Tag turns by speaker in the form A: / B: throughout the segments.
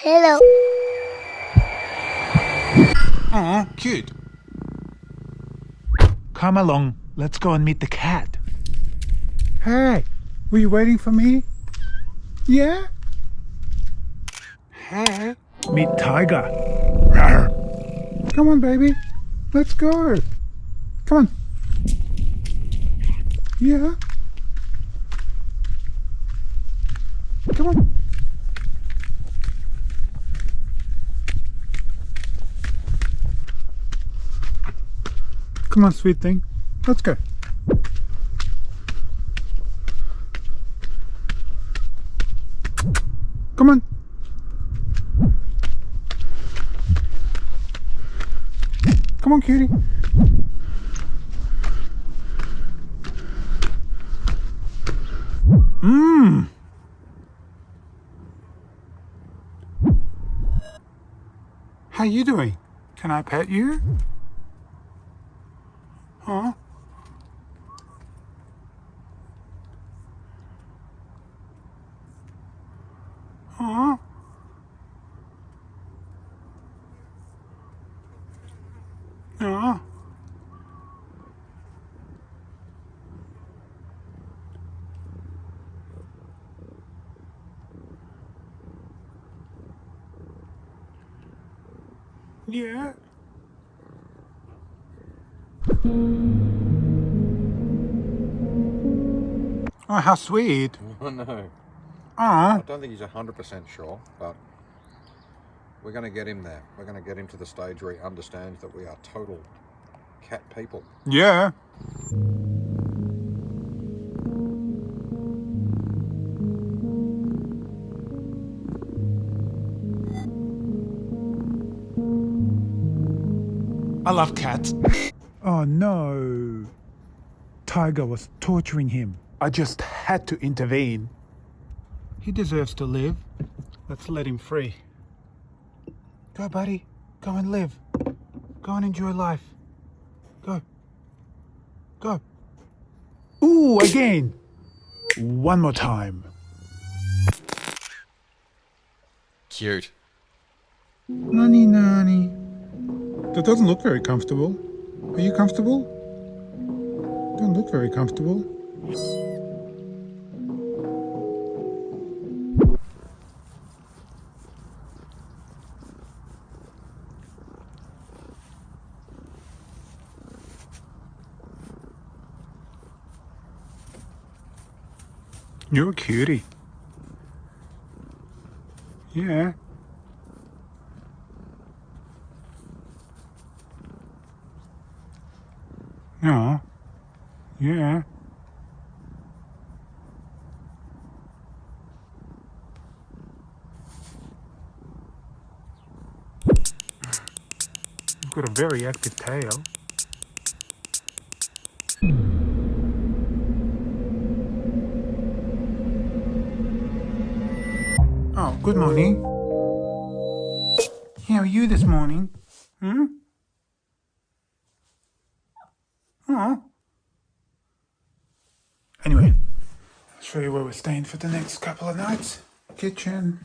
A: Hello.
B: Aw, cute. Come along, let's go and meet the cat.
C: Hey, were you waiting for me? Yeah?
B: Hey. Meet Tiger.
C: Come on, baby. Let's go. Come on. Yeah? Come on. Come on, sweet thing. Let's go. Come on. Come on, cutie. How you doing? Can I pet you? Huh? Huh? Huh? Yeah. Oh, how sweet.
D: Oh no.
C: Aw.
D: I don't think he's 100% sure, but we're going to get him there. We're going to get him to the stage where he understands that we are total cat people.
C: Yeah.
B: I love cats.
C: Oh no. Tiger was torturing him.
B: I just had to intervene.
C: He deserves to live. Let's let him free. Go, buddy. Go and live. Go and enjoy life. Go. Go.
B: Ooh, again. One more time.
D: Cute.
C: Nanny, nanny. That doesn't look very comfortable. Are you comfortable? Don't look very comfortable. You're a cutie. Yeah. No. Yeah. You've got a very active tail. Oh, good morning. How are you this morning? Oh. Anyway, I'll show you where we're staying for the next couple of nights. Kitchen.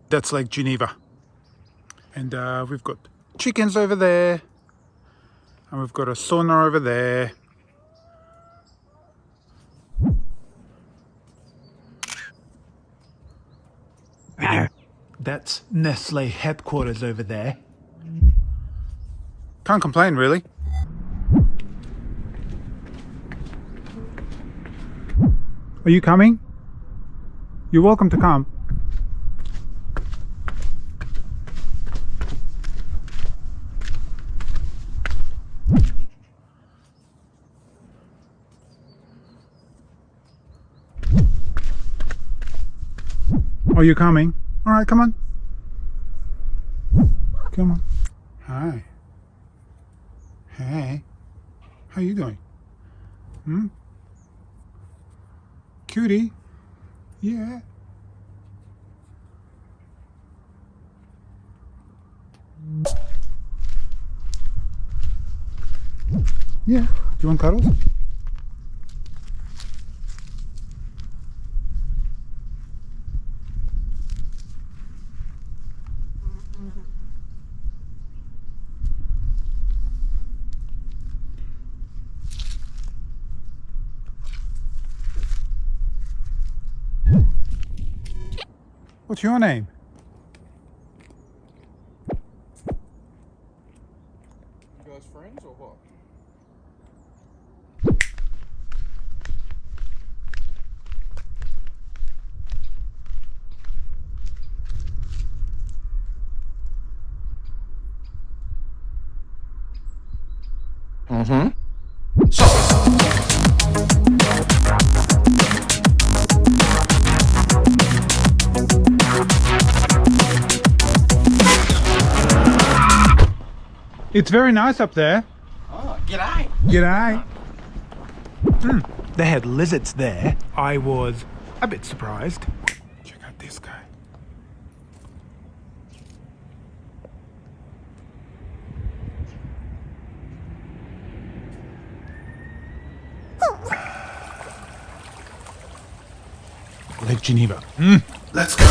C: That's Lake Geneva. And we've got chickens over there. And we've got a sauna over there.
B: That's Nestle headquarters over there.
C: Can't complain, really. Are you coming? You're welcome to come. Are you coming? All right, come on. Come on. Hi. Hey. How you doing? Cutie? Yeah. Yeah. Do you want cuddles? What's your name?
D: You guys friends or what? Mm-hmm.
C: It's very nice up there.
A: Oh, g'day.
C: G'day.
B: They had lizards there. I was a bit surprised.
C: Check out this guy.
B: Lake Geneva.
C: Let's go.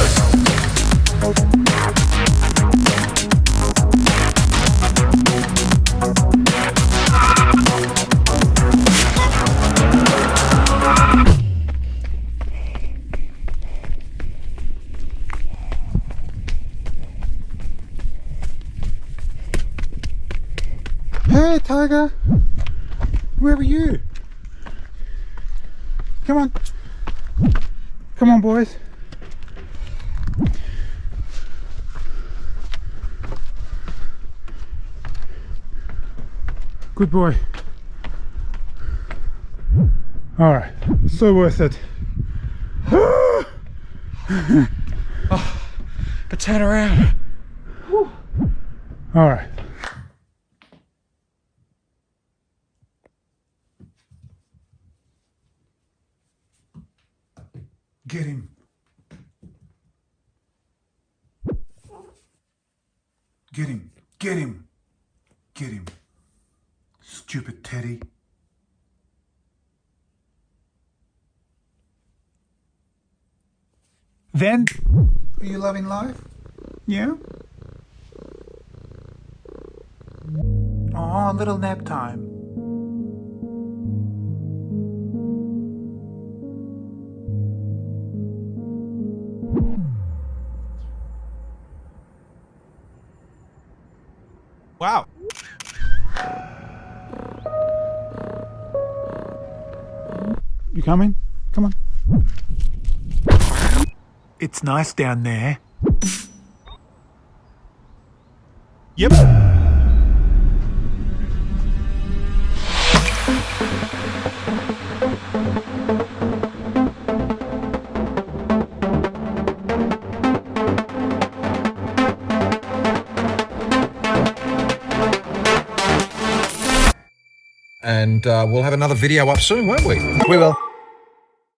C: Hey, Tiger. Where are you? Come on. Come on, boys. Good boy. All right, so worth it.
A: But turn around.
C: All right. Get him. Get him. Get him. Get him. Stupid Teddy.
B: Then,
C: Are you loving life? Yeah? Oh, little nap time.
B: wow.
C: You coming? Come on.
B: It's nice down there. Yep.
D: And we'll have another video up soon, won't we?
B: We will.